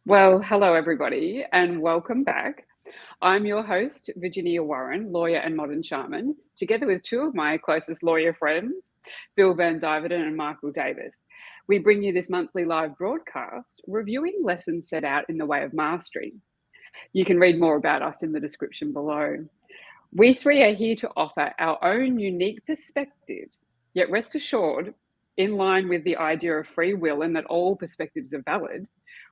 Well, hello, everybody, and welcome back. I'm your host, Virginia Warren, lawyer and modern shaman, together with two of my closest lawyer friends, Bill Van Zyverden and Michael Davis. We bring you this monthly live broadcast reviewing lessons set out in the way of mastery. You can read more about us in the description below. We three are here to offer our own unique perspectives, yet rest assured, in line with the idea of free will and that all perspectives are valid,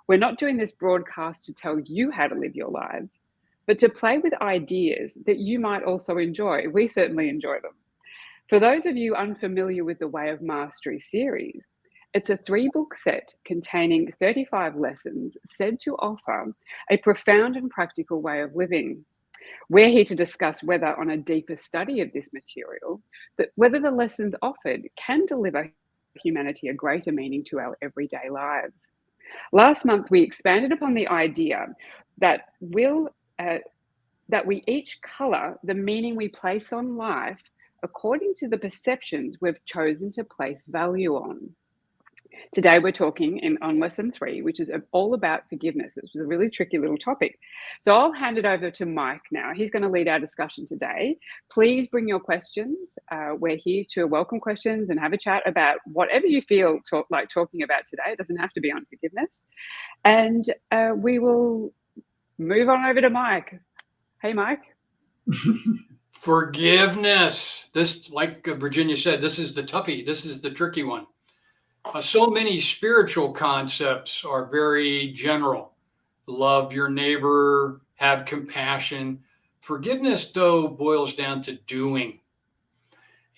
we're not doing this broadcast to tell you how to live your lives, but to play with ideas that you might also enjoy. We certainly enjoy them. For those of you unfamiliar with the Way of Mastery series, it's a 3-book set containing 35 lessons said to offer a profound and practical way of living. We're here to discuss whether, on a deeper study of this material, whether the lessons offered can deliver humanity a greater meaning to our everyday lives. Last month, we expanded upon the idea that that we each color the meaning we place on life according to the perceptions we've chosen to place value on. Today, we're talking on lesson 3, which is all about forgiveness. It's a really tricky little topic. So I'll hand it over to Mike now. He's going to lead our discussion today. Please bring your questions. We're here to welcome questions and have a chat about whatever you feel like talking about today. It doesn't have to be on forgiveness. And we will move on over to Mike. Hey, Mike. Forgiveness. This, like Virginia said, this is the toughie. This is the tricky one. So many spiritual concepts are very general. Love your neighbor, have compassion. Forgiveness, though, boils down to doing.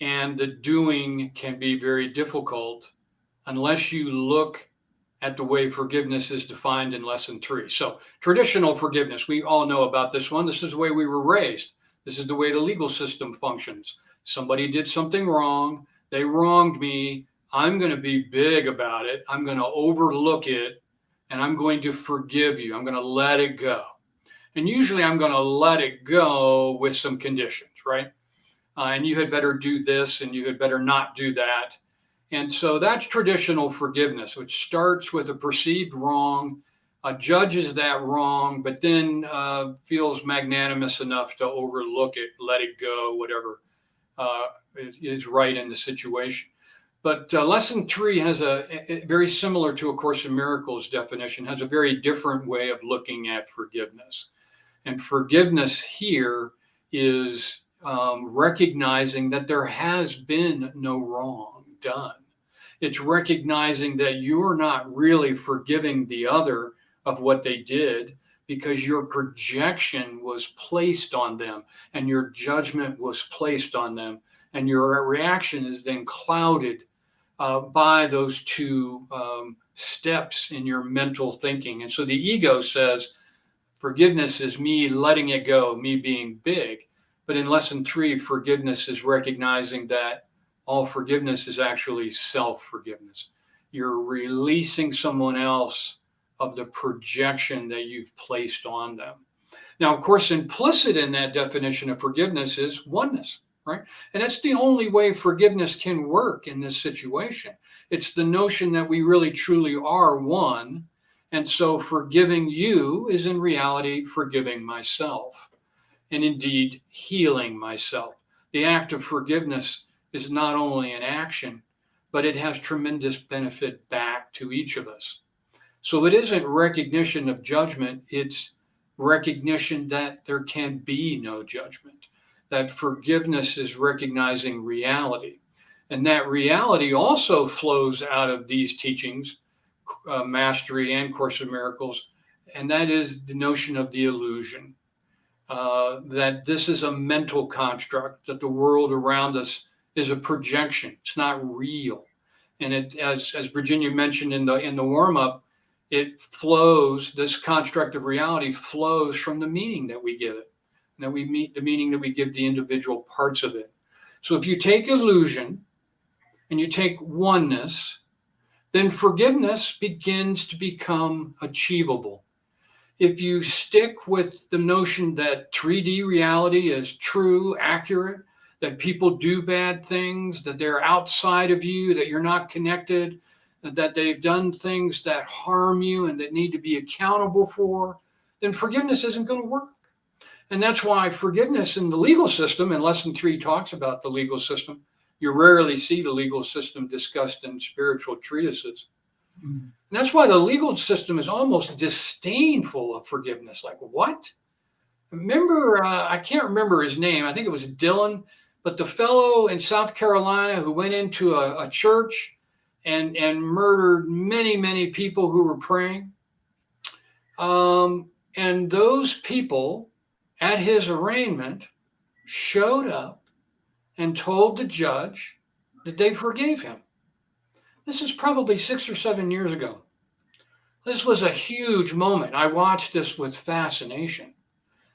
And the doing can be very difficult unless you look at the way forgiveness is defined in lesson 3. So traditional forgiveness, we all know about this one. This is the way we were raised. This is the way the legal system functions. Somebody did something wrong. They wronged me. I'm going to be big about it. I'm going to overlook it, and I'm going to forgive you. I'm going to let it go. And usually I'm going to let it go with some conditions, right? And you had better do this, and you had better not do that. And so that's traditional forgiveness, which starts with a perceived wrong, judges that wrong, but then feels magnanimous enough to overlook it, let it go, whatever is right in the situation. But lesson 3 has a very similar to A Course in Miracles definition, has a very different way of looking at forgiveness. And forgiveness here is recognizing that there has been no wrong done. It's recognizing that you're not really forgiving the other of what they did because your projection was placed on them and your judgment was placed on them. And your reaction is then clouded by those two steps in your mental thinking. And so the ego says, forgiveness is me letting it go, me being big. But in lesson 3, forgiveness is recognizing that all forgiveness is actually self-forgiveness. You're releasing someone else of the projection that you've placed on them. Now, of course, implicit in that definition of forgiveness is oneness. Right? And that's the only way forgiveness can work in this situation. It's the notion that we really truly are one. And so forgiving you is in reality forgiving myself and indeed healing myself. The act of forgiveness is not only an action, but it has tremendous benefit back to each of us. So it isn't recognition of judgment. It's recognition that there can be no judgment. That forgiveness is recognizing reality. And that reality also flows out of these teachings, Mastery and Course in Miracles, and that is the notion of the illusion, that this is a mental construct, that the world around us is a projection. It's not real. And it, as Virginia mentioned in the warm-up, it flows, this construct of reality flows from the meaning that we give it. That we meet the meaning that we give the individual parts of it. So if you take illusion and you take oneness, then forgiveness begins to become achievable. If you stick with the notion that 3D reality is true, accurate, that people do bad things, that they're outside of you, that you're not connected, that they've done things that harm you and that need to be accountable for, then forgiveness isn't going to work. And that's why forgiveness in the legal system, and lesson 3 talks about the legal system. You rarely see the legal system discussed in spiritual treatises. And that's why the legal system is almost disdainful of forgiveness. Like, what? Remember, I can't remember his name. I think it was Dylan, but the fellow in South Carolina who went into a church and murdered many, many people who were praying. And those people at his arraignment showed up and told the judge that they forgave him. This is probably 6 or 7 years ago. This was a huge moment. I watched this with fascination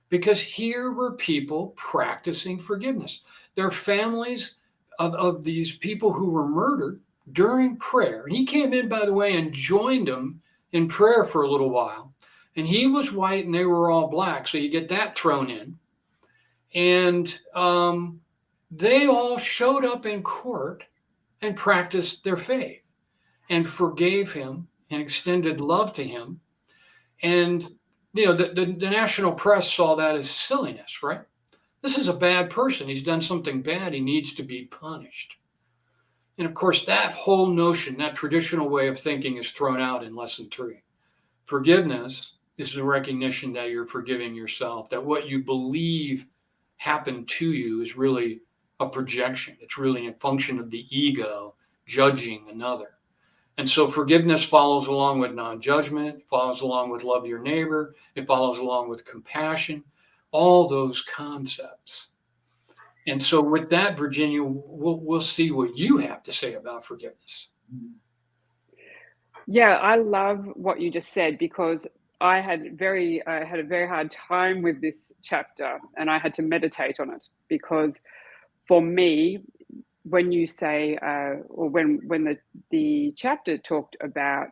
because here were people practicing forgiveness. Their families of these people who were murdered during prayer. And he came in, by the way, and joined them in prayer for a little while. And he was white and they were all black. So you get that thrown in. And they all showed up in court and practiced their faith and forgave him and extended love to him. And, you know, the national press saw that as silliness, right? This is a bad person. He's done something bad. He needs to be punished. And of course, that whole notion, that traditional way of thinking is thrown out in lesson 3. Forgiveness is the recognition that you're forgiving yourself, that what you believe happened to you is really a projection. It's really a function of the ego judging another. And so forgiveness follows along with non-judgment, follows along with love your neighbor, it follows along with compassion, all those concepts. And so with that, Virginia, we'll see what you have to say about forgiveness. Yeah, I love what you just said, because I had a very hard time with this chapter, and I had to meditate on it, because for me, when you say, or when the chapter talked about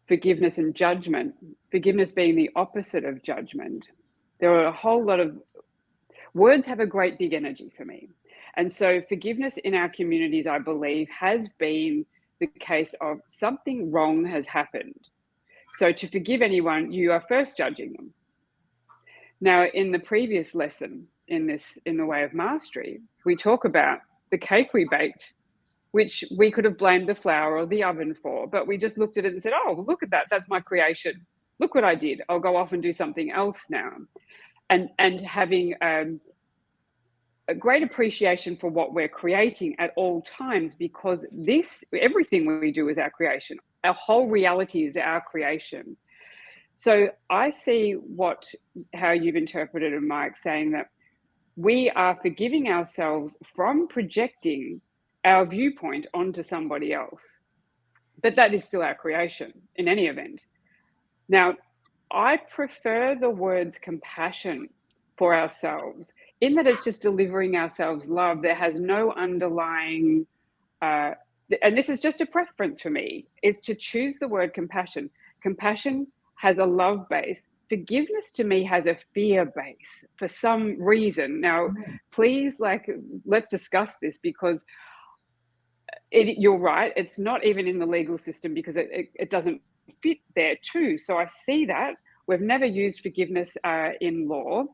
forgiveness and judgment, forgiveness being the opposite of judgment, there were a whole lot of words have a great big energy for me. And so forgiveness in our communities, I believe, has been the case of something wrong has happened. So to forgive anyone, you are first judging them. Now, in the previous lesson in the Way of Mastery, we talk about the cake we baked, which we could have blamed the flour or the oven for, but we just looked at it and said, oh, look at that. That's my creation. Look what I did. I'll go off and do something else now. And having a great appreciation for what we're creating at all times, because everything we do is our creation. Our whole reality is our creation. So I see how you've interpreted it, Mike, saying that we are forgiving ourselves from projecting our viewpoint onto somebody else. But that is still our creation in any event. Now, I prefer the words compassion for ourselves, in that it's just delivering ourselves love. There has no underlying, and this is just a preference for me, is to choose the word compassion. Compassion has a love base. Forgiveness to me has a fear base for some reason. Now, please, let's discuss this, because you're right. It's not even in the legal system, because it doesn't fit there too. So I see that. We've never used forgiveness in law.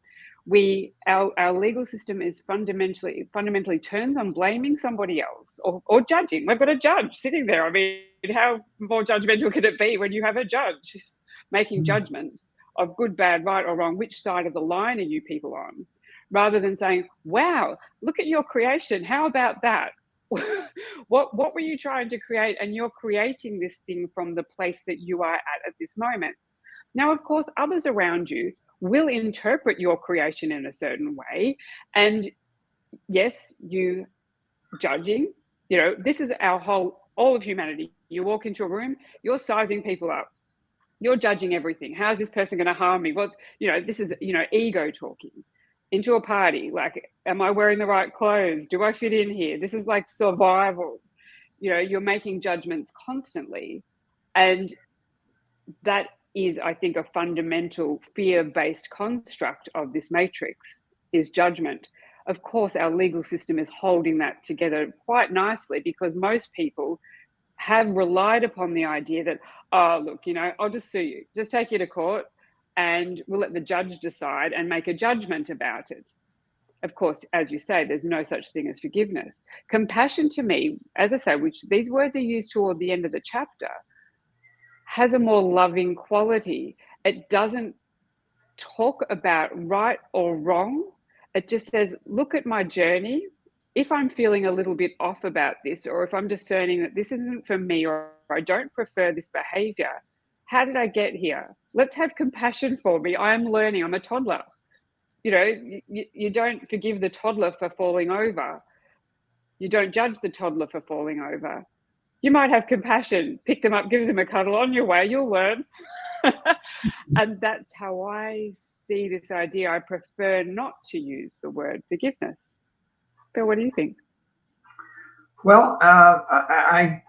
Our legal system is fundamentally turns on blaming somebody else or judging. We've got a judge sitting there. I mean, how more judgmental can it be when you have a judge making judgments of good, bad, right or wrong? Which side of the line are you people on? Rather than saying, wow, look at your creation. How about that? What were you trying to create? And you're creating this thing from the place that you are at this moment. Now, of course, others around you will interpret your creation in a certain way. And yes, you judging, this is all of humanity. You walk into a room, you're sizing people up. You're judging everything. How's this person going to harm me? This is, ego talking. Into a party, like, am I wearing the right clothes? Do I fit in here? This is like survival. You're making judgments constantly. And that is, I think, a fundamental fear-based construct of this matrix, is judgment. Of course, our legal system is holding that together quite nicely, because most people have relied upon the idea that, oh, look, I'll just sue you, just take you to court, and we'll let the judge decide and make a judgment about it. Of course, as you say, there's no such thing as forgiveness. Compassion, to me, as I say, which these words are used toward the end of the chapter, has a more loving quality. It doesn't talk about right or wrong. It just says, look at my journey. If I'm feeling a little bit off about this, or if I'm discerning that this isn't for me, or I don't prefer this behavior, how did I get here? Let's have compassion for me. I am learning. I'm a toddler. You don't forgive the toddler for falling over. You don't judge the toddler for falling over. You might have compassion, pick them up, give them a cuddle. On your way, you'll learn. And that's how I see this idea. I prefer not to use the word forgiveness. Bill, what do you think? Well, I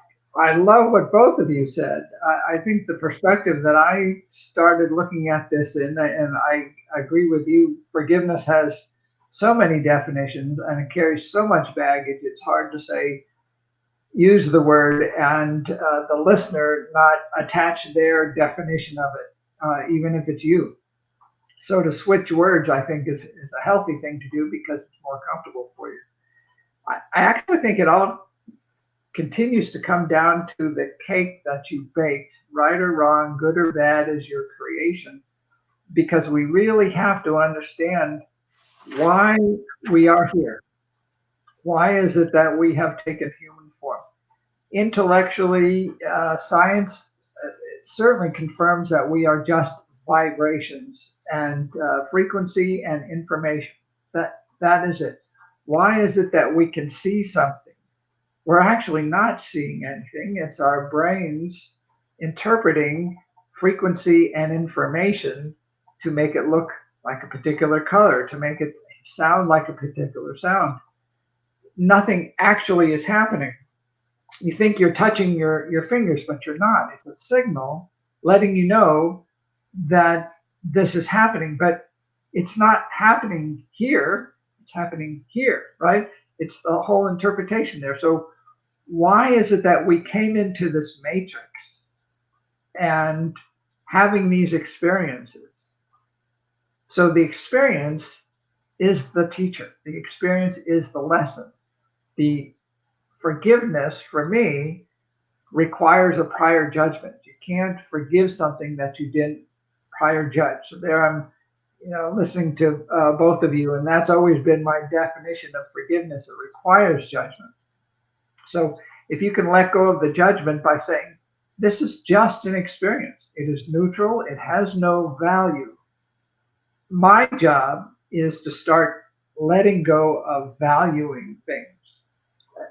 love what both of you said. I think the perspective that I started looking at this in, and I agree with you, forgiveness has so many definitions and it carries so much baggage. It's hard to say, use the word, and the listener not attach their definition of it, even if it's you. So to switch words, I think, is a healthy thing to do because it's more comfortable for you. I actually think it all continues to come down to the cake that you baked, right or wrong, good or bad, is your creation, because we really have to understand why we are here. Why is it that we have taken human form? Intellectually, science certainly confirms that we are just vibrations and frequency and information. That is it. Why is it that we can see something? We're actually not seeing anything. It's our brains interpreting frequency and information to make it look like a particular color, to make it sound like a particular sound. Nothing actually is happening. You think you're touching your fingers, but you're not. It's a signal letting you know that this is happening, but it's not happening here. It's happening here, right? It's the whole interpretation there. So why is it that we came into this matrix and having these experiences? So the experience is the teacher. The experience is the lesson. The forgiveness, for me, requires a prior judgment. You can't forgive something that you didn't prior judge. So there I'm, listening to both of you, and that's always been my definition of forgiveness. It requires judgment. So if you can let go of the judgment by saying, this is just an experience. It is neutral. It has no value. My job is to start letting go of valuing things.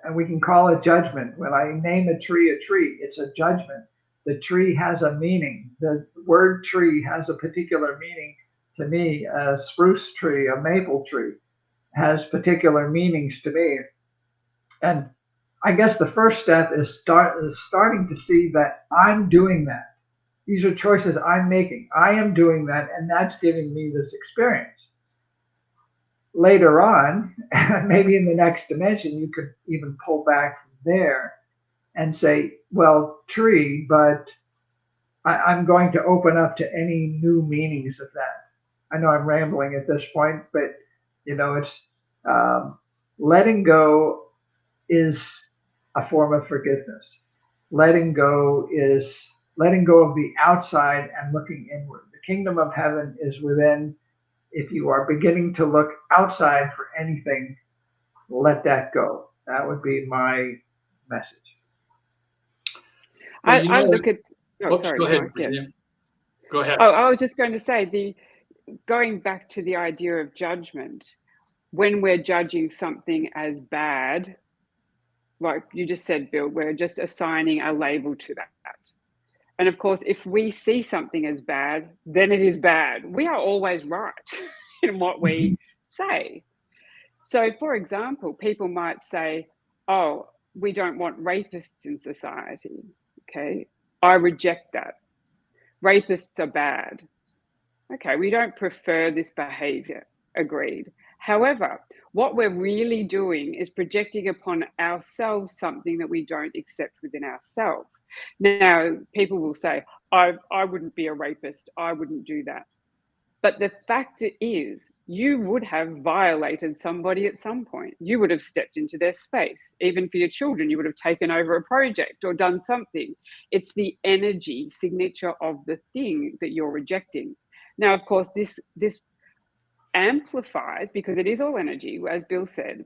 And we can call it judgment. When I name a tree, it's a judgment. The tree has a meaning. The word tree has a particular meaning to me. A spruce tree, a maple tree has particular meanings to me. And I guess the first step is starting to see that I'm doing that. These are choices I'm making. I am doing that, and that's giving me this experience. Later on, maybe in the next dimension, you could even pull back from there and say, well, tree, but I'm going to open up to any new meanings of that. I know I'm rambling at this point, but, it's letting go is a form of forgiveness. Letting go is letting go of the outside and looking inward. The kingdom of heaven is within. If you are beginning to look outside for anything, let that go. That would be my message. Well, I look at. Oops, sorry, go ahead, Virginia. Yes. Go ahead. Oh, I was just going to say, going back to the idea of judgment, when we're judging something as bad, like you just said, Bill, we're just assigning a label to that. And of course, if we see something as bad, then it is bad. We are always right in what we say. So, for example, people might say, oh, we don't want rapists in society. Okay, I reject that. Rapists are bad. Okay, we don't prefer this behavior. Agreed. However, what we're really doing is projecting upon ourselves something that we don't accept within ourselves. Now, people will say, I wouldn't be a rapist. I wouldn't do that. But the fact is, you would have violated somebody at some point. You would have stepped into their space. Even for your children, you would have taken over a project or done something. It's the energy signature of the thing that you're rejecting. Now, of course, this amplifies, because it is all energy, as Bill said,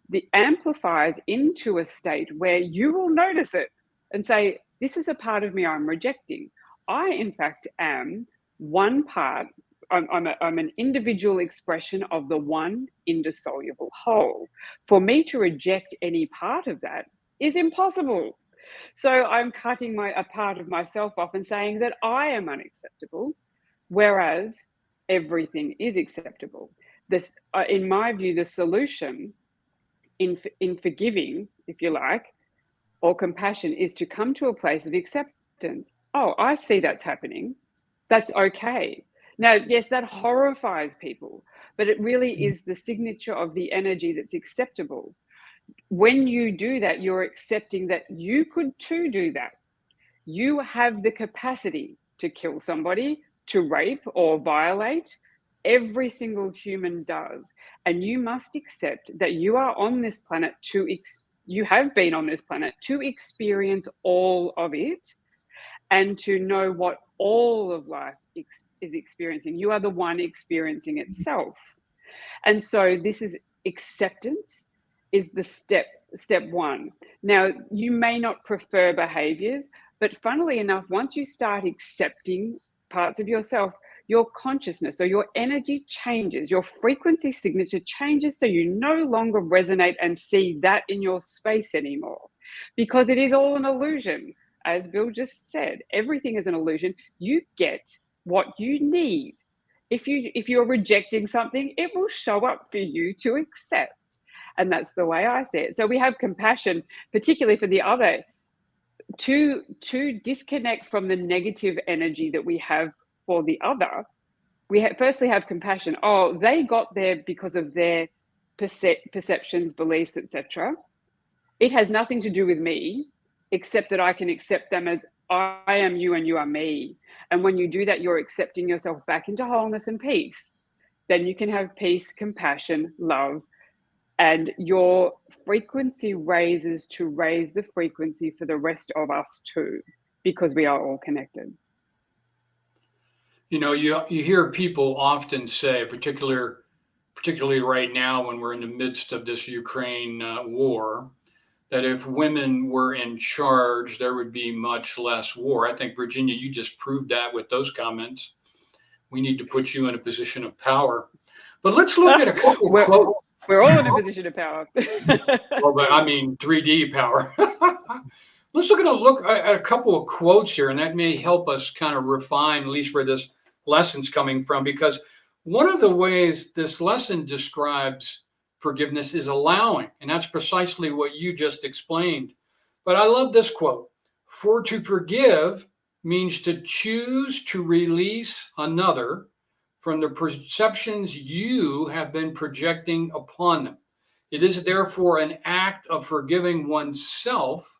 it amplifies into a state where you will notice it and say, this is a part of me I'm rejecting. I, in fact, am one part. I'm an individual expression of the one indissoluble whole. For me to reject any part of that is impossible. So I'm cutting a part of myself off and saying that I am unacceptable, whereas everything is acceptable. This, in my view, the solution in forgiving, if you like, or compassion, is to come to a place of acceptance. Oh, I see that's happening. That's okay. Now, yes, that horrifies people, but it really is the signature of the energy that's acceptable. When you do that, you're accepting that you could too do that. You have the capacity to kill somebody, to rape or violate. Every single human does. And you must accept that you are on this planet you have been on this planet to experience all of it and to know what all of life is experiencing. You are the one experiencing itself. And so this is acceptance is the step one. Now, you may not prefer behaviors, but funnily enough, once you start accepting parts of yourself, your consciousness or your energy changes, your frequency signature changes, so you no longer resonate and see that in your space anymore, because it is all an illusion. As Bill just said, everything is an illusion. You get what you need. If you're rejecting something, it will show up for you to accept. And that's the way I see it. So we have compassion, particularly for the other, to disconnect from the negative energy that we have for the other. We firstly have compassion. Oh, they got there because of their perceptions, beliefs, etc. It has nothing to do with me, except that I can accept them as I am you and you are me. And when you do that, you're accepting yourself back into wholeness and peace. Then you can have peace, compassion, love, and your frequency raises to raise the frequency for the rest of us too, because we are all connected. You know, you hear people often say, particularly right now when we're in the midst of this Ukraine war, that if women were in charge, there would be much less war. I think, Virginia, you just proved that with those comments. We need to put you in a position of power. But let's look at a couple of quotes. We're all in a position of power. Well, but I mean 3D power. Let's look at a couple of quotes here, and that may help us kind of refine at least where this lesson's coming from, because one of the ways this lesson describes forgiveness is allowing, and that's precisely what you just explained. But I love this quote. For to forgive means to choose to release another from the perceptions you have been projecting upon them. It is therefore an act of forgiving oneself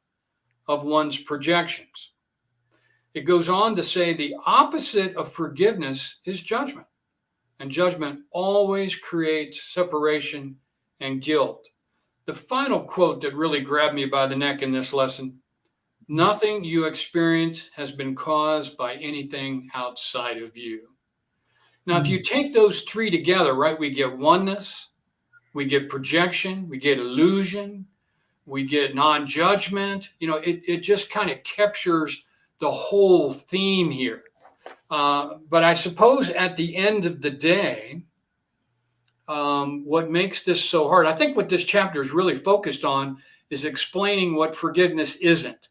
of one's projections. It goes on to say the opposite of forgiveness is judgment, and judgment always creates separation and guilt. The final quote that really grabbed me by the neck in this lesson: nothing you experience has been caused by anything outside of you. Now, if you take those three together, right, we get oneness, we get projection, we get illusion, we get non-judgment. You know, it just kind of captures the whole theme here. But I suppose at the end of the day, what makes this so hard, I think what this chapter is really focused on is explaining what forgiveness isn't,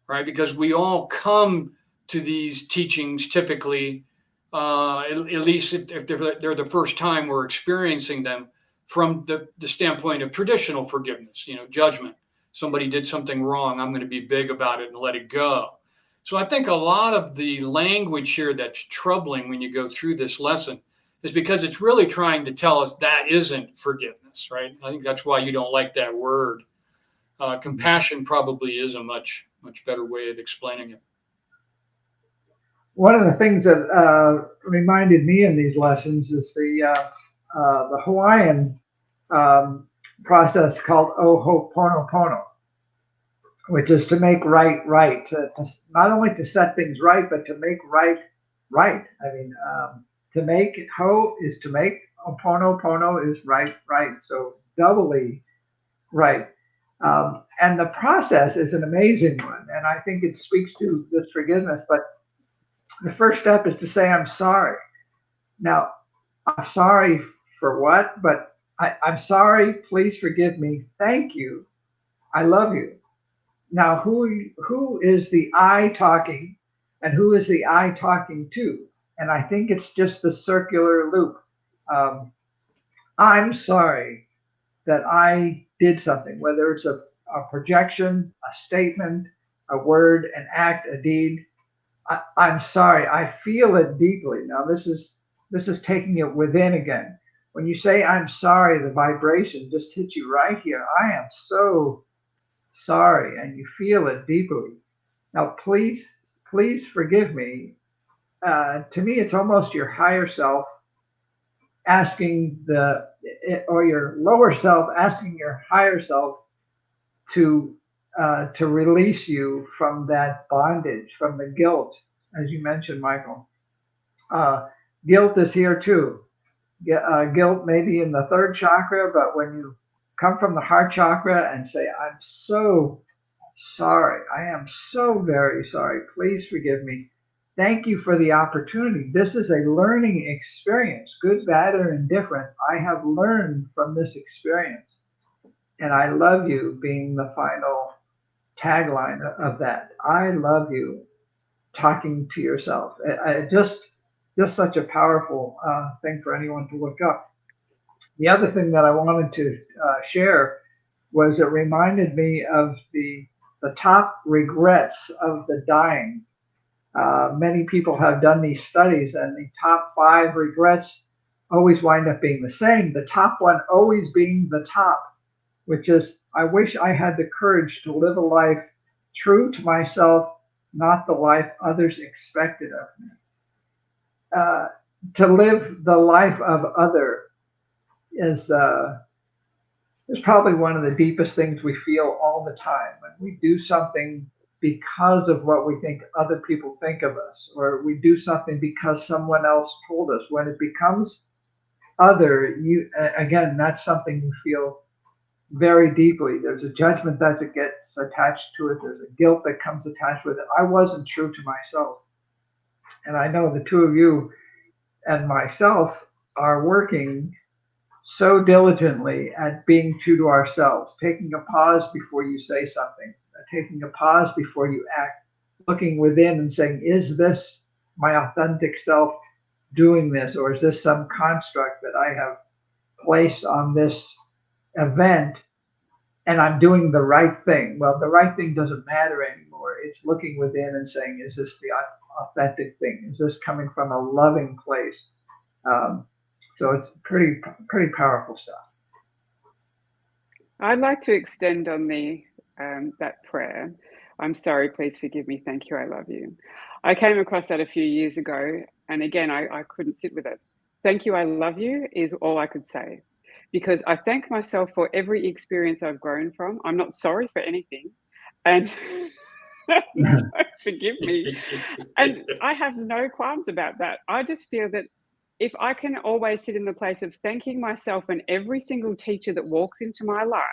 right? Because we all come to these teachings typically, at least if they're the first time we're experiencing them, from the standpoint of traditional forgiveness, you know, judgment. Somebody did something wrong, I'm going to be big about it and let it go. So I think a lot of the language here that's troubling when you go through this lesson is because it's really trying to tell us that isn't forgiveness. forgiveness, right? I think that's why you don't like that word. Compassion probably is a much better way of explaining it. One of the things that reminded me in these lessons is the Hawaiian process called Ho'oponopono, which is to make right, to not only to set things right, but to make right. I mean, to make ho is to make, oponopono is right. So doubly right. And the process is an amazing one, and I think it speaks to this forgiveness. But the first step is to say, I'm sorry. Now, I'm sorry for what? But I'm sorry, please forgive me. Thank you. I love you. Now, who is the I talking, and who is the I talking to? And I think it's just the circular loop. I'm sorry that I did something, whether it's a projection, a statement, a word, an act, a deed. I'm sorry. I feel it deeply. Now, this is taking it within again. When you say I'm sorry, the vibration just hits you right here. I am so sorry, and you feel it deeply. Now, please forgive me. To me, it's almost your higher self asking or your lower self asking your higher self to release you from that bondage, from the guilt, as you mentioned, Michael. Guilt is here too. Guilt maybe in the third chakra, but when you come from the heart chakra and say, I'm so sorry, I am so very sorry, please forgive me. Thank you for the opportunity. This is a learning experience, good, bad, or indifferent. I have learned from this experience. And I love you being the final tagline of that. I love you, talking to yourself. Just such a powerful thing for anyone to look up. The other thing that I wanted to share was it reminded me of the top regrets of the dying. Many people have done these studies, and the top 5 regrets always wind up being the same. The top one always being the top, which is, I wish I had the courage to live a life true to myself, not the life others expected of me. To live the life of other is probably one of the deepest things we feel all the time. When we do something because of what we think other people think of us, or we do something because someone else told us, when it becomes other, again, that's something you feel very deeply. There's a judgment that gets attached to it. There's a guilt that comes attached with it. I wasn't true to myself. And I know the two of you and myself are working so diligently at being true to ourselves, taking a pause before you say something, taking a pause before you act, looking within and saying, is this my authentic self doing this, or is this some construct that I have placed on this event and I'm doing the right thing? Well, the right thing doesn't matter anymore. It's looking within and saying, is this the authentic thing? Is this coming from a loving place? So it's pretty powerful stuff. I'd like to extend on that prayer. I'm sorry, please forgive me. Thank you, I love you. I came across that a few years ago, and again, I couldn't sit with it. Thank you, I love you is all I could say, because I thank myself for every experience I've grown from. I'm not sorry for anything, and don't forgive me. And I have no qualms about that. I just feel that if I can always sit in the place of thanking myself and every single teacher that walks into my life,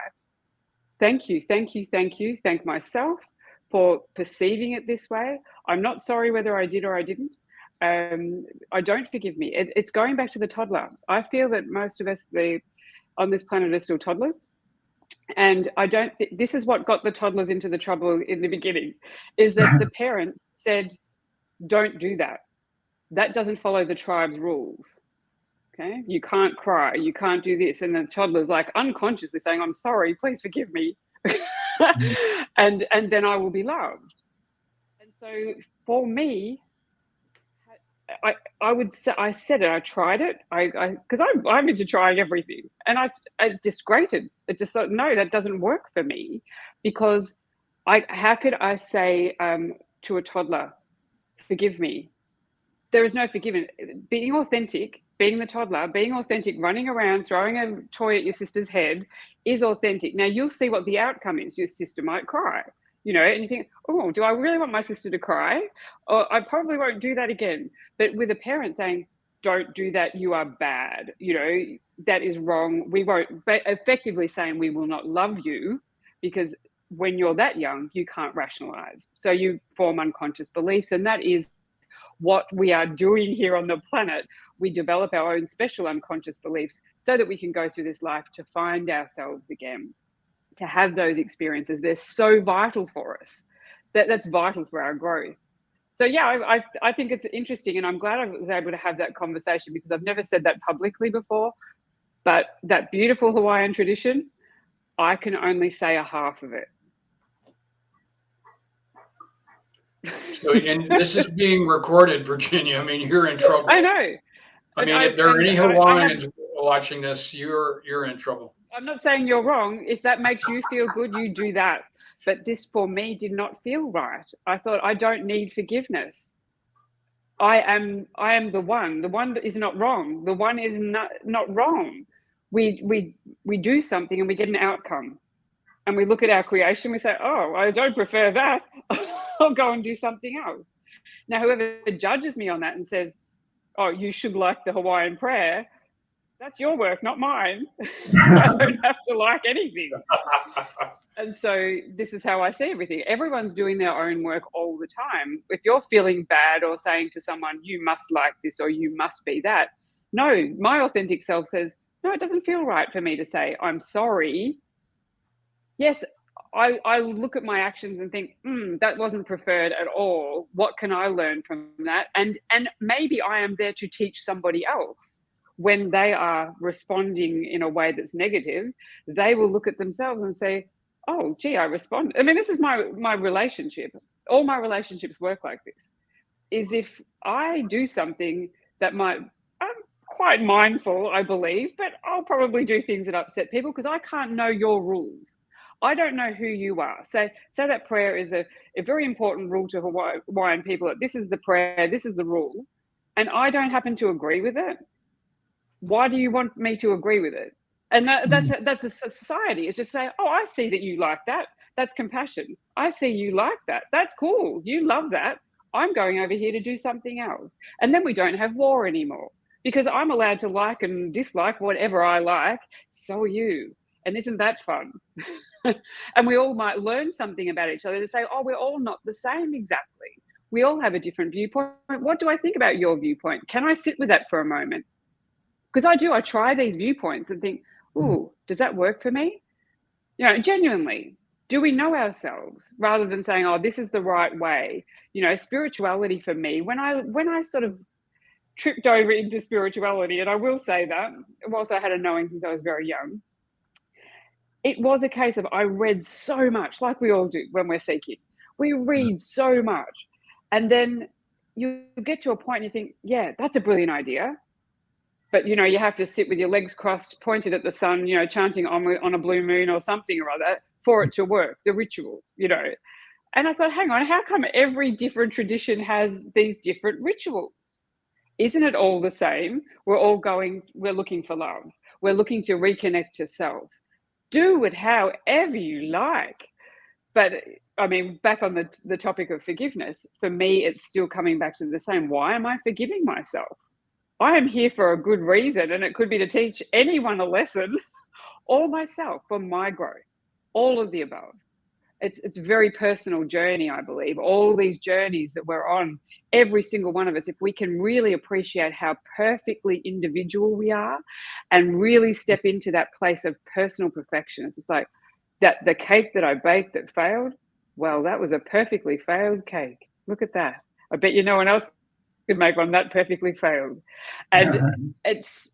thank you, thank myself for perceiving it this way. I'm not sorry whether I did or I didn't. I don't forgive me. It's going back to the toddler. I feel that most of us on this planet are still toddlers. And I don't, this is what got the toddlers into the trouble in the beginning, is that the parents said, don't do that. That doesn't follow the tribe's rules. Okay, you can't cry, you can't do this. And the toddler's like unconsciously saying, I'm sorry, please forgive me. and then I will be loved. And so for me, I would say, I said it, I tried it, because I'm into trying everything, and I just grated. It just thought, no, that doesn't work for me, because how could I say to a toddler, forgive me? There is no forgiving. Being authentic, being the toddler, being authentic, running around, throwing a toy at your sister's head is authentic. Now you'll see what the outcome is. Your sister might cry, and you think, oh, do I really want my sister to cry? Or I probably won't do that again. But with a parent saying, don't do that, you are bad, that is wrong. We won't, but effectively saying we will not love you, because when you're that young, you can't rationalize. So you form unconscious beliefs, and that is what we are doing here on the planet. We develop our own special unconscious beliefs so that we can go through this life to find ourselves again, to have those experiences. They're so vital for us. That's vital for our growth. So yeah, I think it's interesting, and I'm glad I was able to have that conversation, because I've never said that publicly before. But that beautiful Hawaiian tradition, I can only say a half of it. So, and this is being recorded, Virginia. I mean, you're in trouble. I know. I mean, if there are any Hawaiians watching this, you're in trouble. I'm not saying you're wrong. If that makes you feel good, you do that. But this, for me, did not feel right. I thought, I don't need forgiveness. I am the one. The one is not wrong. The one is not wrong. We do something and we get an outcome. And we look at our creation, we say, oh, I don't prefer that. I'll go and do something else. Now, whoever judges me on that and says, oh, you should like the Hawaiian prayer, that's your work, not mine. I don't have to like anything. And so this is how I see everything. Everyone's doing their own work all the time. If you're feeling bad or saying to someone, you must like this or you must be that, no, my authentic self says, no, it doesn't feel right for me to say, I'm sorry. Yes, I look at my actions and think, that wasn't preferred at all. What can I learn from that? And maybe I am there to teach somebody else. When they are responding in a way that's negative, they will look at themselves and say, oh, gee, I respond. I mean, this is my relationship. All my relationships work like this. Is if I do something that I'm quite mindful, I believe, but I'll probably do things that upset people, because I can't know your rules. I don't know who you are. So that prayer is a very important rule to Hawaiian people. This is the prayer, this is the rule, and I don't happen to agree with it. Why do you want me to agree with it? And that's a society. It's just say, oh, I see that you like that. That's compassion. I see you like that. That's cool. You love that. I'm going over here to do something else. And then we don't have war anymore, because I'm allowed to like and dislike whatever I like. So are you. And isn't that fun? And we all might learn something about each other to say, oh, we're all not the same exactly. We all have a different viewpoint. What do I think about your viewpoint? Can I sit with that for a moment? Because I try these viewpoints and think, ooh, does that work for me? Genuinely, do we know ourselves, rather than saying, oh, this is the right way? Spirituality for me, when I sort of tripped over into spirituality, and I will say that, whilst I had a knowing since I was very young, it was a case of, I read so much, like we all do when we're seeking. We read so much. And then you get to a point and you think, yeah, that's a brilliant idea. But, you have to sit with your legs crossed, pointed at the sun, chanting on a blue moon or something or other for it to work, the ritual, And I thought, hang on, how come every different tradition has these different rituals? Isn't it all the same? We're looking for love. We're looking to reconnect to self. Do it however you like. But I mean, back on the topic of forgiveness, for me, it's still coming back to the same. Why am I forgiving myself? I am here for a good reason, and it could be to teach anyone a lesson or myself for my growth, all of the above. It's a very personal journey, I believe. All these journeys that we're on, every single one of us, if we can really appreciate how perfectly individual we are and really step into that place of personal perfection. It's just like that the cake that I baked that failed, well, that was a perfectly failed cake. Look at that. I bet no one else could make one that perfectly failed. And it's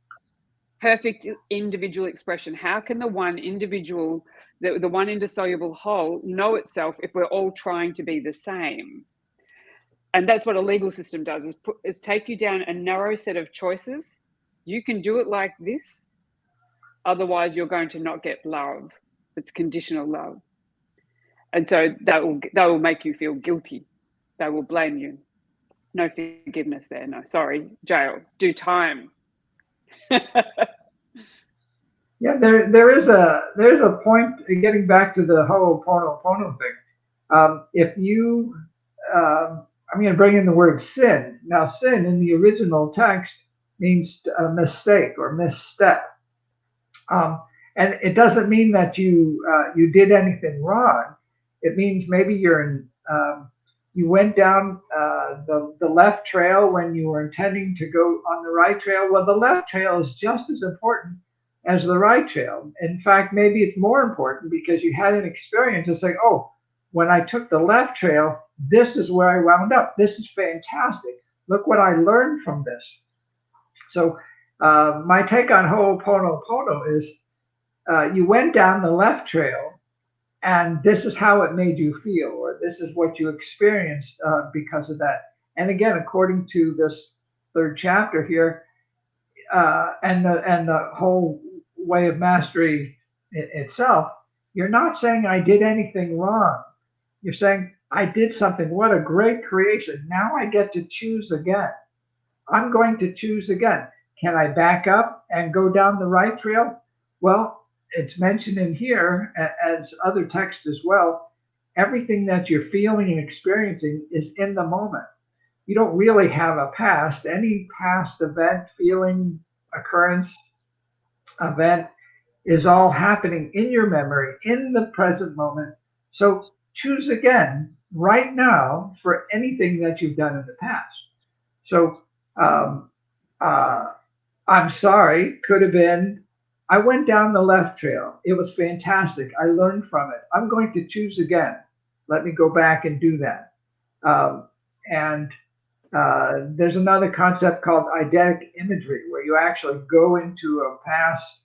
perfect individual expression. How can the one individual, the one indissoluble whole, know itself if we're all trying to be the same? And that's what a legal system does, is take you down a narrow set of choices. You can do it like this. Otherwise, you're going to not get love. It's conditional love. And so that will make you feel guilty. They will blame you. No forgiveness there. No, sorry, jail. Do time. Yeah, there's a point, getting back to the Ho'oponopono thing. If you, I'm going to bring in the word sin. Now, sin in the original text means a mistake or misstep, and it doesn't mean that you did anything wrong. It means maybe you went down the left trail when you were intending to go on the right trail. Well, the left trail is just as important as the right trail. In fact, maybe it's more important because you had an experience. It's like, oh, when I took the left trail, this is where I wound up. This is fantastic. Look what I learned from this. So my take on Ho'oponopono is you went down the left trail, and this is how it made you feel, or this is what you experienced because of that. And again, according to this third chapter here, and the whole way of mastery itself, you're not saying I did anything wrong. You're saying I did something. What a great creation. Now I get to choose again. I'm going to choose again. Can I back up and go down the right trail? Well, it's mentioned in here, as other texts as well. Everything that you're feeling and experiencing is in the moment. You don't really have a past. Any past event, feeling, occurrence, event is all happening in your memory, in the present moment. So choose again right now for anything that you've done in the past. So I'm sorry could have been, I went down the left trail. It was fantastic. I learned from it. I'm going to choose again. Let me go back and do that. And there's another concept called eidetic imagery, where you actually go into a past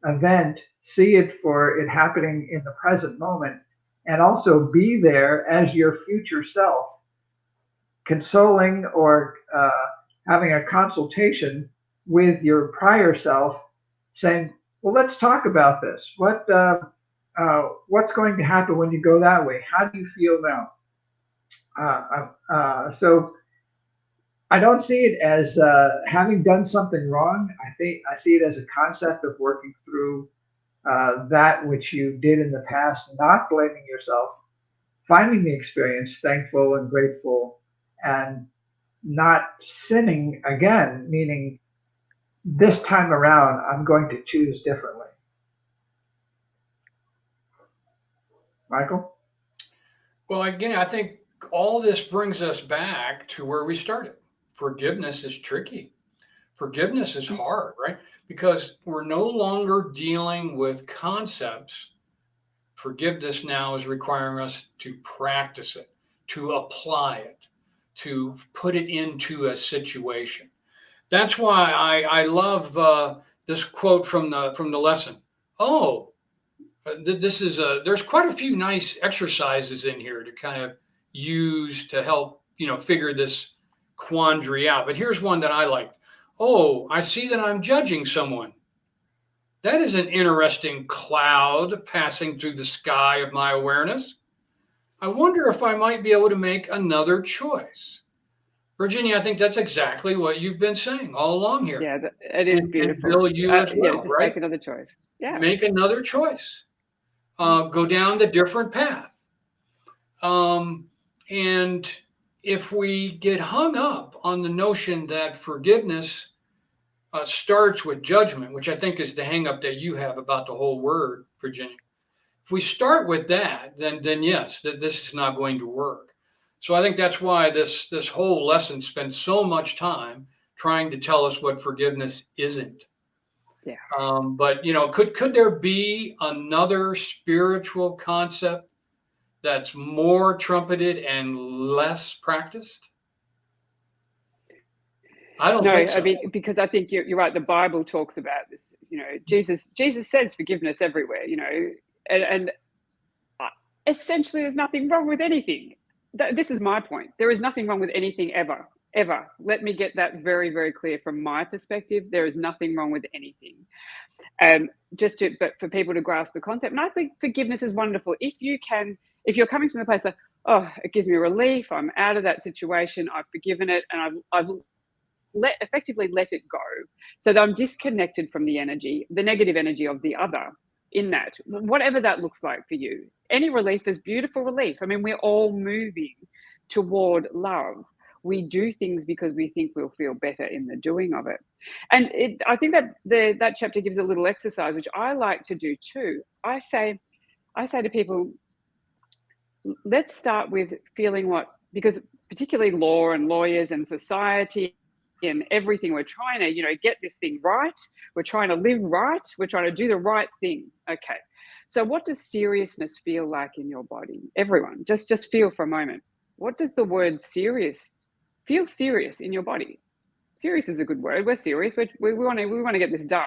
event, see it for it happening in the present moment, and also be there as your future self, consoling or having a consultation with your prior self, saying, well, let's talk about this. What's going to happen when you go that way? How do you feel now? So I don't see it as having done something wrong. I see it as a concept of working through that which you did in the past, not blaming yourself, finding the experience thankful and grateful, and not sinning again, meaning this time around, I'm going to choose differently. Michael? Well, again, I think all this brings us back to where we started. Forgiveness is tricky. Forgiveness is hard, right? Because we're no longer dealing with concepts. Forgiveness now is requiring us to practice it, to apply it, to put it into a situation. That's why I love this quote from the lesson. Oh, this is there's quite a few nice exercises in here to kind of use to help figure this quandary out. But here's one that I like. Oh, I see that I'm judging someone. That is an interesting cloud passing through the sky of my awareness. I wonder if I might be able to make another choice. Virginia, I think that's exactly what you've been saying all along here. Yeah, it is beautiful. And Bill, you as well, just right? make another choice. Yeah. Make another choice. Go down the different path. And if we get hung up on the notion that forgiveness starts with judgment, which I think is the hang up that you have about the whole word, Virginia. If we start with that, then yes, this is not going to work. So I think that's why this whole lesson spends so much time trying to tell us what forgiveness isn't. Yeah. But could there be another spiritual concept that's more trumpeted and less practiced? I don't think so. I mean, because I think you're right. The Bible talks about this. Jesus says forgiveness everywhere. And essentially, there's nothing wrong with anything. this is my point. There is nothing wrong with anything ever. Let me get that very, very clear from my perspective. There is nothing wrong with anything. But for people to grasp the concept, and I think forgiveness is wonderful. If you're coming from the place like, oh, it gives me relief, I'm out of that situation, I've forgiven it, and I've effectively let it go, so that I'm disconnected from the negative energy of the other. In that, whatever that looks like for you, any relief is beautiful relief. I mean, we're all moving toward love. We do things because we think we'll feel better in the doing of it. And I think that that chapter gives a little exercise, which I like to do too. I say to people, let's start with feeling because particularly law and lawyers and society and everything, we're trying to, get this thing right. We're trying to live right. We're trying to do the right thing. Okay. So what does seriousness feel like in your body? Everyone, just feel for a moment. What does the word serious feel serious in your body? Serious is a good word. We're serious. We want to get this done.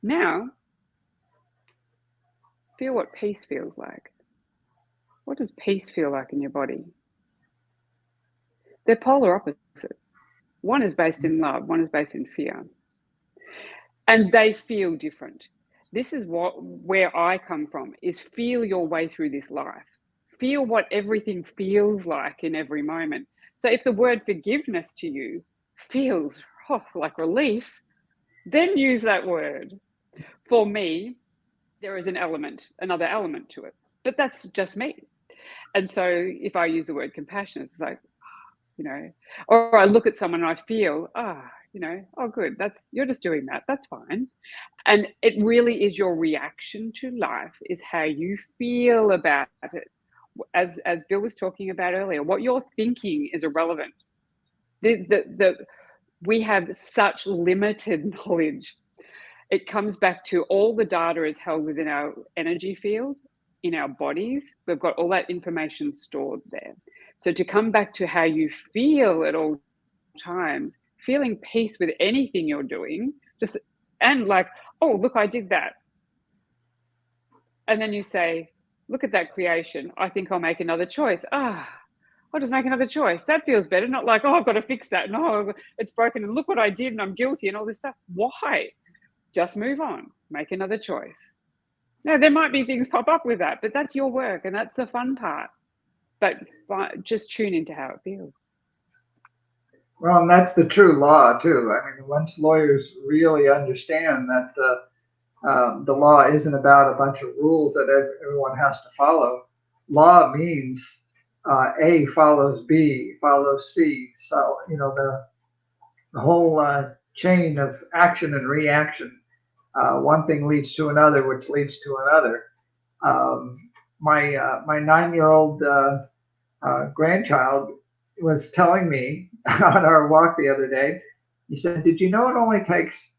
Now, feel what peace feels like. What does peace feel like in your body? They're polar opposites. One is based in love, one is based in fear. And they feel different. This is where I come from, is feel your way through this life. Feel what everything feels like in every moment. So if the word forgiveness to you feels like relief, then use that word. For me, there is another element to it, but that's just me. And so if I use the word compassion, it's like, or I look at someone and I feel, oh, good, you're just doing that. That's fine. And it really is your reaction to life, is how you feel about it. As Bill was talking about earlier, what you're thinking is irrelevant. We have such limited knowledge. It comes back to all the data is held within our energy field, in our bodies. We've got all that information stored there. So to come back to how you feel at all times, feeling peace with anything you're doing, and like, oh, look, I did that. And then you say, look at that creation. I think I'll make another choice. I'll just make another choice. That feels better. Not like, oh, I've got to fix that. No, it's broken. And look what I did and I'm guilty and all this stuff. Why? Just move on. Make another choice. Now, there might be things pop up with that, but that's your work and that's the fun part. But just tune into how it feels. Well, and that's the true law too. I mean, once lawyers really understand that the law isn't about a bunch of rules that everyone has to follow. Law means A follows B, follows C. So, the whole chain of action and reaction. One thing leads to another, which leads to another. My 9-year-old grandchild was telling me on our walk the other day, he said, did you know it only takes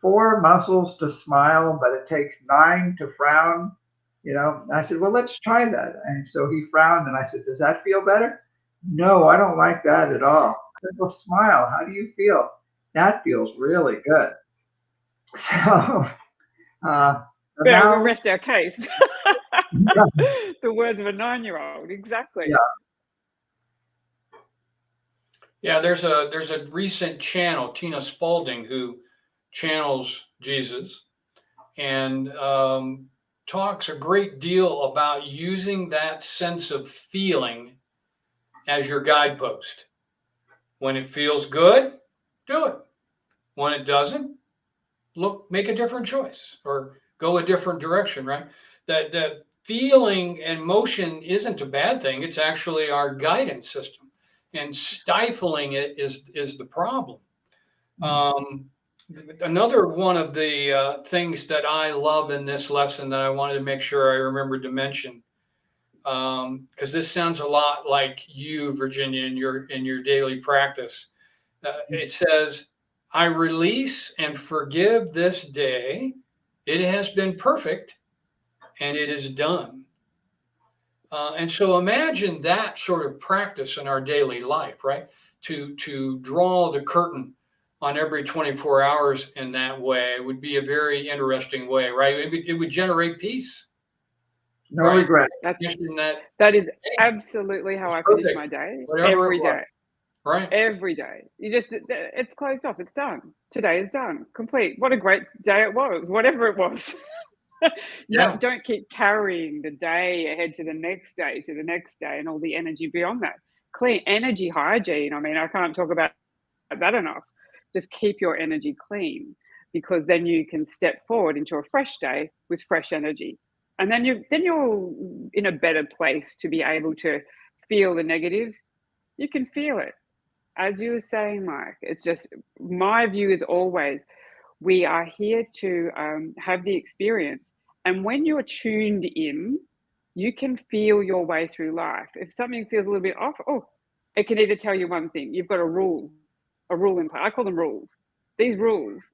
4 muscles to smile, but it takes 9 to frown? And I said, well, let's try that. And so he frowned and I said, does that feel better? No, I don't like that at all. I said, well, smile. How do you feel? That feels really good. So we rest our case. The words of a 9-year-old, exactly. Yeah, there's a recent channel, Tina Spalding, who channels Jesus and talks a great deal about using that sense of feeling as your guidepost. When it feels good, do it. When it doesn't, make a different choice or go a different direction, right? That feeling and motion isn't a bad thing. It's actually our guidance system. And stifling it is the problem. Another one of the things that I love in this lesson that I wanted to make sure I remembered to mention, because this sounds a lot like you, Virginia, in your daily practice. It says, I release and forgive this day. It has been perfect and it is done. And so imagine that sort of practice in our daily life, right? To draw the curtain on every 24 hours in that way would be a very interesting way, right? It would generate peace. No right? regret. That is absolutely how I finish my day. Whatever Every day. Right. Every day. It's closed off. It's done. Today is done. Complete. What a great day it was, whatever it was. Yeah. Don't keep carrying the day ahead to the next day, and all the energy beyond that. Clean energy hygiene. I mean, I can't talk about that enough. Just keep your energy clean, because then you can step forward into a fresh day with fresh energy. And then you're in a better place to be able to feel the negatives. You can feel it. As you were saying, Mike, it's just, my view is always, we are here to have the experience. And when you're tuned in, you can feel your way through life. If something feels a little bit off, it can either tell you one thing. You've got a rule in place. I call them rules. These rules,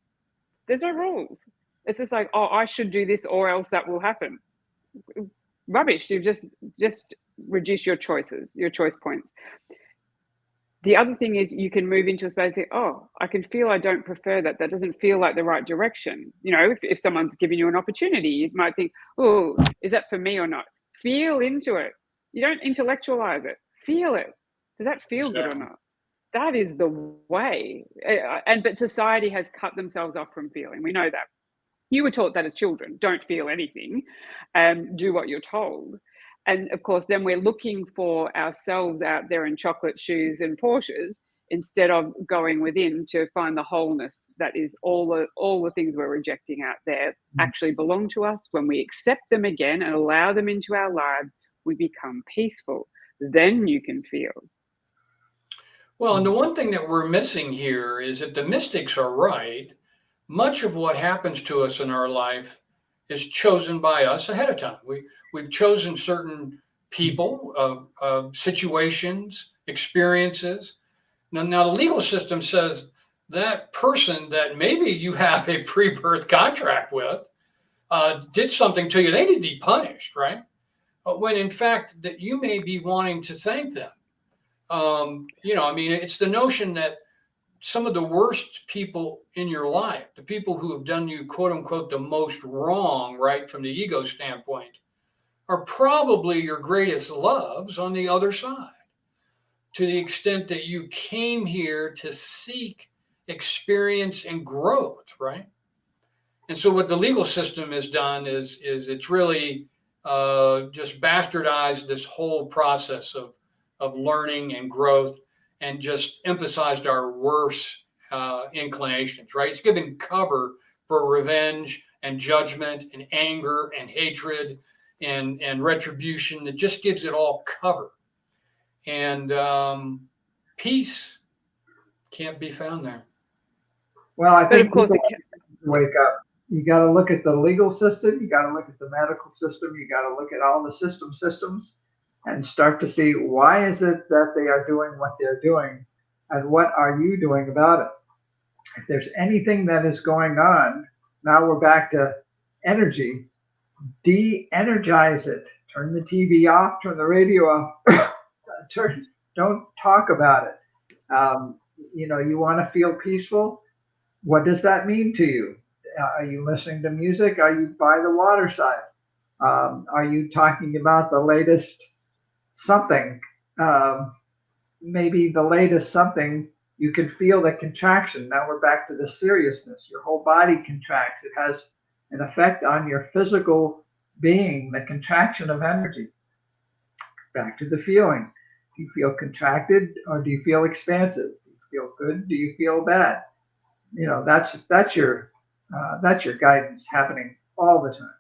there's no rules. It's just like, I should do this or else that will happen. Rubbish. You've just reduced your choices, your choice points. The other thing is, you can move into a space that, I can feel I don't prefer that. That doesn't feel like the right direction. You know, if someone's giving you an opportunity, you might think, is that for me or not? Feel into it. You don't intellectualize it. Feel it. Does that feel good or not? That is the way. But society has cut themselves off from feeling. We know that. You were taught that as children. Don't feel anything. Do what you're told. And of course, then we're looking for ourselves out there in chocolate shoes and Porsches, instead of going within to find the wholeness that is all the things we're rejecting out there actually belong to us. When we accept them again and allow them into our lives, we become peaceful. Then you can feel. Well, and the one thing that we're missing here is that the mystics are right. Much of what happens to us in our life is chosen by us ahead of time. We've chosen certain people, situations, experiences. Now, the legal system says that person that maybe you have a pre-birth contract with did something to you. They need to be punished, right? When in fact that you may be wanting to thank them. It's the notion that some of the worst people in your life, the people who have done you, quote unquote, the most wrong, right, from the ego standpoint, are probably your greatest loves on the other side, to the extent that you came here to seek experience and growth, right? And so what the legal system has done is it's really just bastardized this whole process of learning and growth, and just emphasized our worst inclinations, right? It's given cover for revenge and judgment and anger and hatred and retribution. It just gives it all cover. And peace can't be found there. Well, I think of course people wake up. You got to look at the legal system. You got to look at the medical system. You got to look at all the systems and start to see, why is it that they are doing what they're doing, and what are you doing about it? If there's anything that is going on, now we're back to energy. De-energize it. Turn the TV off. Turn the radio off. Don't talk about it. You want to feel peaceful. What does that mean to you? Are you listening to music? Are you by the waterside? Are you talking about the latest something? Maybe the latest something, you can feel the contraction. Now we're back to the seriousness. Your whole body contracts. It has an effect on your physical being, the contraction of energy. Back to the feeling. Do you feel contracted, or do you feel expansive? Do you feel good? Do you feel bad? That's your guidance happening all the time.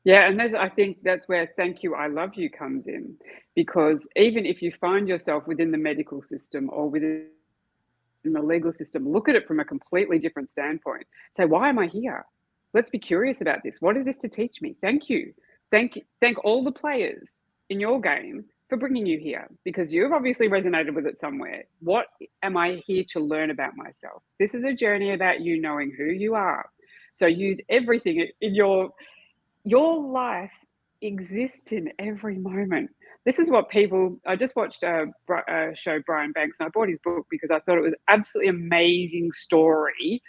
Yeah, and I think that's where "thank you, I love you" comes in, because even if you find yourself within the medical system or within the legal system, look at it from a completely different standpoint. Say, why am I here? Let's be curious about this. What is this to teach me? Thank you. Thank all the players in your game for bringing you here, because you've obviously resonated with it somewhere. What am I here to learn about myself? This is a journey about you knowing who you are. So use everything in your life exists in every moment. This is what I just watched a show, Brian Banks, and I bought his book because I thought it was absolutely amazing story,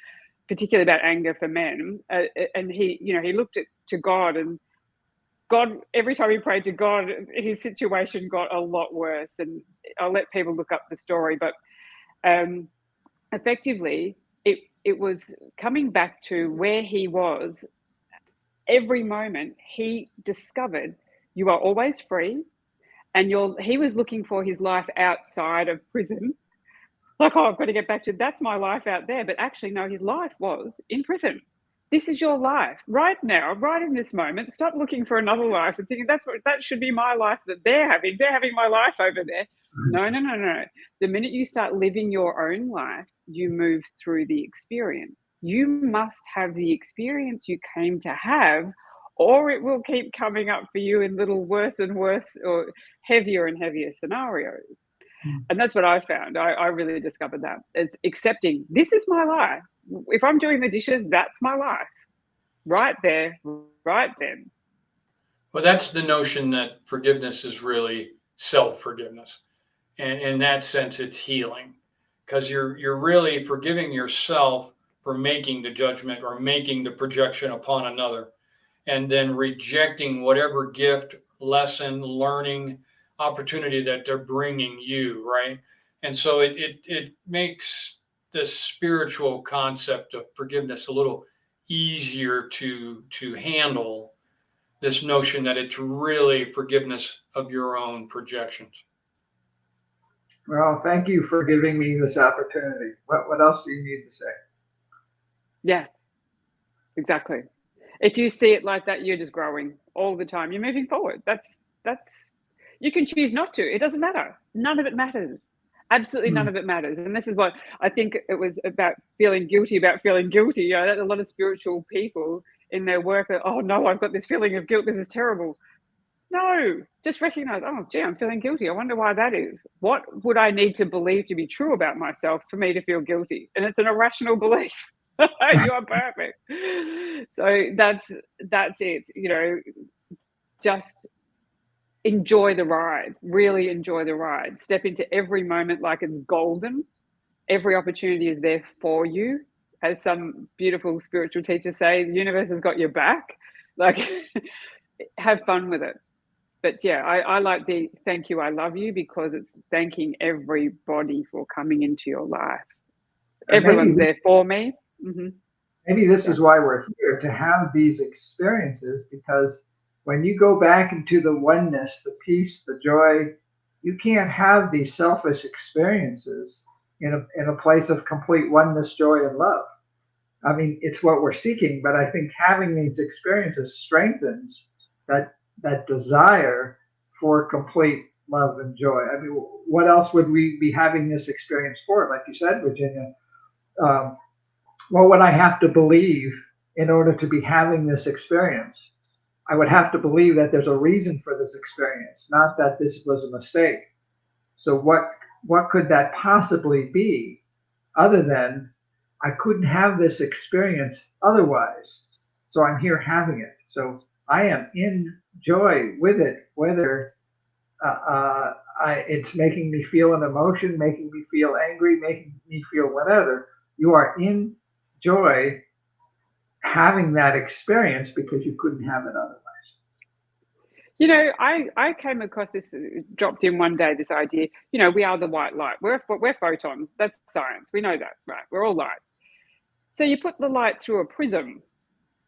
particularly about anger for men. And he looked to God, and God, every time he prayed to God, his situation got a lot worse. And I'll let people look up the story, but effectively, it was coming back to where he was. Every moment he discovered you are always free, and he was looking for his life outside of prison. Like, oh, I've got to get back to that's my life out there. But actually, no, his life was in prison. This is your life right now, right in this moment. Stop looking for another life and thinking that should be my life that they're having. They're having my life over there. No, no, no, no. The minute you start living your own life, you move through the experience. You must have the experience you came to have, or it will keep coming up for you in little worse and worse or heavier and heavier scenarios. And that's what I found. I really discovered that. It's accepting this is my life. If I'm doing the dishes, that's my life. Right there, right then. Well, that's the notion that forgiveness is really self-forgiveness. And in that sense, it's healing, because you're really forgiving yourself for making the judgment or making the projection upon another, and then rejecting whatever gift, lesson, learning, opportunity that they're bringing you, right? And so it makes the spiritual concept of forgiveness a little easier to handle, this notion that it's really forgiveness of your own projections. Well, thank you for giving me this opportunity. What else do you need to say? Yeah, exactly. If you see it like that, you're just growing all the time. You're moving forward. That's you can choose not to. It doesn't matter. None of it matters. Absolutely none of it matters. And this is what I think it was about feeling guilty about feeling guilty. You know, a lot of spiritual people in their work are, oh no, I've got this feeling of guilt. This is terrible. No, just recognize, oh, gee, I'm feeling guilty. I wonder why that is. What would I need to believe to be true about myself for me to feel guilty? And it's an irrational belief. You are perfect. So that's it. You know, just enjoy the ride. Really enjoy the ride. Step into every moment like it's golden. Every opportunity is there for you. As some beautiful spiritual teachers say, the universe has got your back. Like, have fun with it. But yeah, I like the thank you, I love you, because it's thanking everybody for coming into your life. Everyone's there for me. Maybe this is why we're here, to have these experiences, because when you go back into the oneness, the peace, the joy, you can't have these selfish experiences in a place of complete oneness, joy, and love. I mean, it's what we're seeking, but I think having these experiences strengthens that desire for complete love and joy. I mean, what else would we be having this experience for? Like you said, Virginia, what would I have to believe in order to be having this experience? I would have to believe that there's a reason for this experience, not that this was a mistake. So what could that possibly be, other than I couldn't have this experience otherwise, so I'm here having it. So I am in joy with it, whether it's making me feel an emotion, making me feel angry, making me feel whatever. You are in joy having that experience because you couldn't have it otherwise. You know, I came across this, dropped in one day, this idea, you know, we are the white light. We're photons. That's science. We know that, right? We're all light. So you put the light through a prism,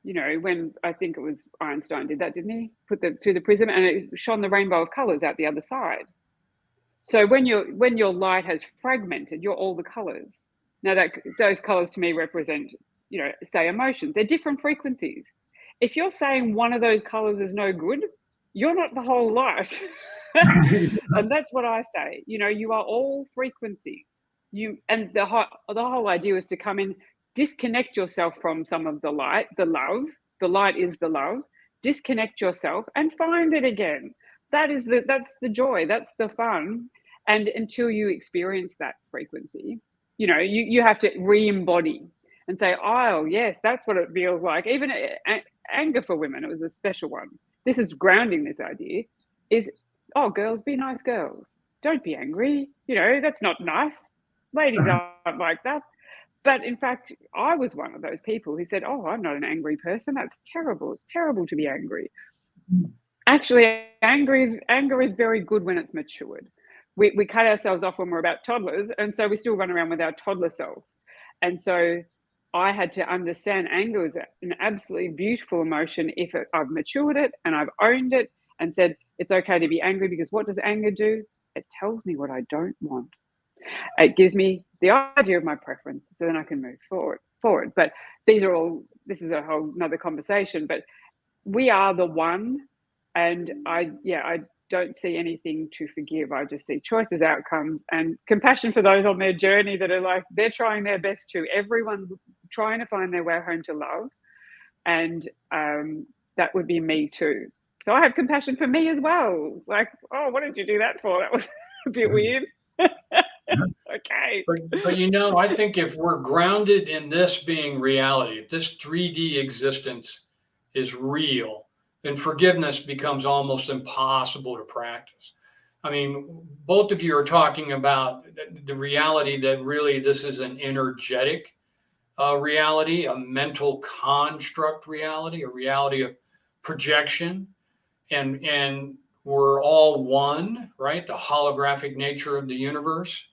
you know, when I think it was Einstein did that, didn't he? Put through the prism, and it shone the rainbow of colors out the other side. So when your light has fragmented, you're all the colors. Now those colors to me represent, you know, say emotions. They're different frequencies. If you're saying one of those colors is no good, you're not the whole light. And that's what I say. You know, you are all frequencies. And the whole idea is to come in, disconnect yourself from some of the light, the love. The light is the love. Disconnect yourself and find it again. That's the joy. That's the fun. And until you experience that frequency, you know, you have to re-embody and say, oh yes, that's what it feels like. Even anger for women, it was a special one. This is grounding this idea is, oh, girls, be nice girls. Don't be angry. You know, that's not nice. Ladies aren't like that. But in fact, I was one of those people who said, oh, I'm not an angry person. That's terrible. It's terrible to be angry. Actually, anger is very good when it's matured. We cut ourselves off when we're about toddlers, and so we still run around with our toddler self. And so I had to understand anger is an absolutely beautiful emotion if I've matured it and I've owned it and said it's okay to be angry, because what does anger do? It tells me what I don't want. It gives me the idea of my preference, so then I can move forward. But this is a whole another conversation, but we are the one. And I don't see anything to forgive. I just see choices, outcomes, and compassion for those on their journey that are like, they're trying their best too. Everyone's trying to find their way home to love. And that would be me too. So I have compassion for me as well. Like, oh, what did you do that for? That was a bit weird. Okay. But you know, I think if we're grounded in this being reality, if this 3D existence is real, then forgiveness becomes almost impossible to practice. I mean, both of you are talking about the reality that really this is an energetic reality, a mental construct reality, a reality of projection, and we're all one, right? The holographic nature of the universe.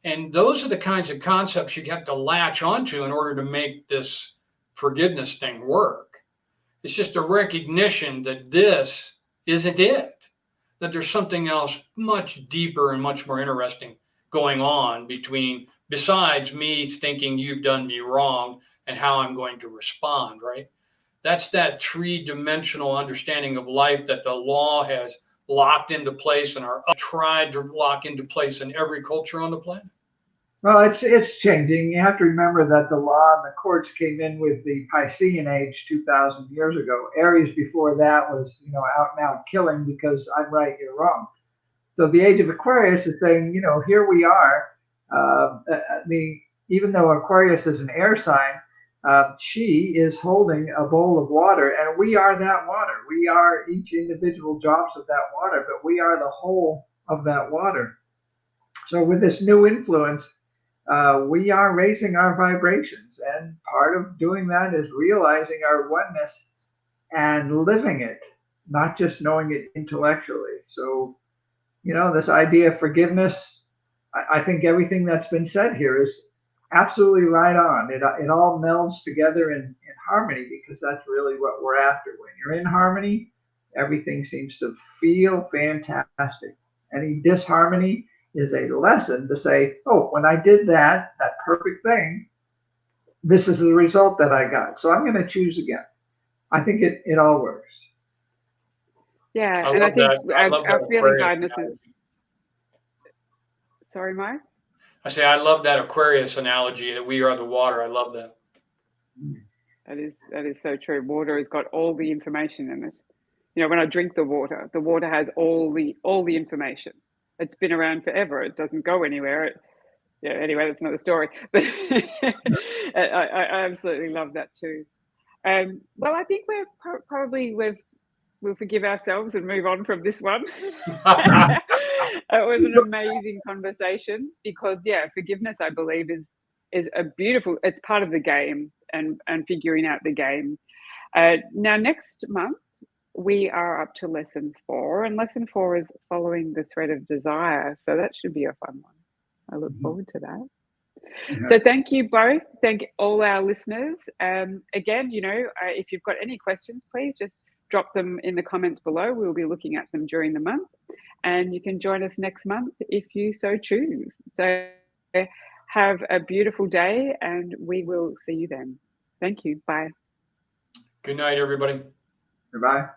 And those are the kinds of concepts you have to latch onto in order to make this forgiveness thing work. It's just a recognition that this isn't it, that there's something else much deeper and much more interesting going on besides me thinking you've done me wrong and how I'm going to respond, right? That's that three-dimensional understanding of life that the law has locked into place and are tried to lock into place in every culture on the planet. Well, it's changing. You have to remember that the law and the courts came in with the Piscean age 2,000 years ago. Aries before that was, out and out killing because I'm right, you're wrong. So the age of Aquarius is saying, here we are. Even though Aquarius is an air sign, she is holding a bowl of water, and we are that water. We are each individual drops of that water, but we are the whole of that water. So with this new influence, we are raising our vibrations, and part of doing that is realizing our oneness and living it, not just knowing it intellectually. So, this idea of forgiveness, I think everything that's been said here is absolutely right on. It all melds together in harmony, because that's really what we're after. When you're in harmony, everything seems to feel fantastic. Any disharmony is a lesson to say, oh, when I did that perfect thing, this is the result that I got. So I'm going to choose again. I think it all works. Yeah, and I think our feeling guidance is. Sorry, Mike? I say I love that Aquarius analogy that we are the water. I love that. That is so true. Water has got all the information in it. When I drink the water has all the information. It's been around forever. It doesn't go anywhere. Anyway, that's another story. But I absolutely love that too. Well, I think we'll forgive ourselves and move on from this one. It was an amazing conversation, because forgiveness, I believe, is a beautiful. It's part of the game and figuring out the game. Now, next month, we are up to lesson 4, and lesson 4 is following the thread of desire. So that should be a fun one. I look forward to that. Yeah. So thank you both. Thank all our listeners. Again, if you've got any questions, please just drop them in the comments below. We'll be looking at them during the month, and you can join us next month if you so choose. So have a beautiful day, and we will see you then. Thank you. Bye. Good night, everybody. Goodbye.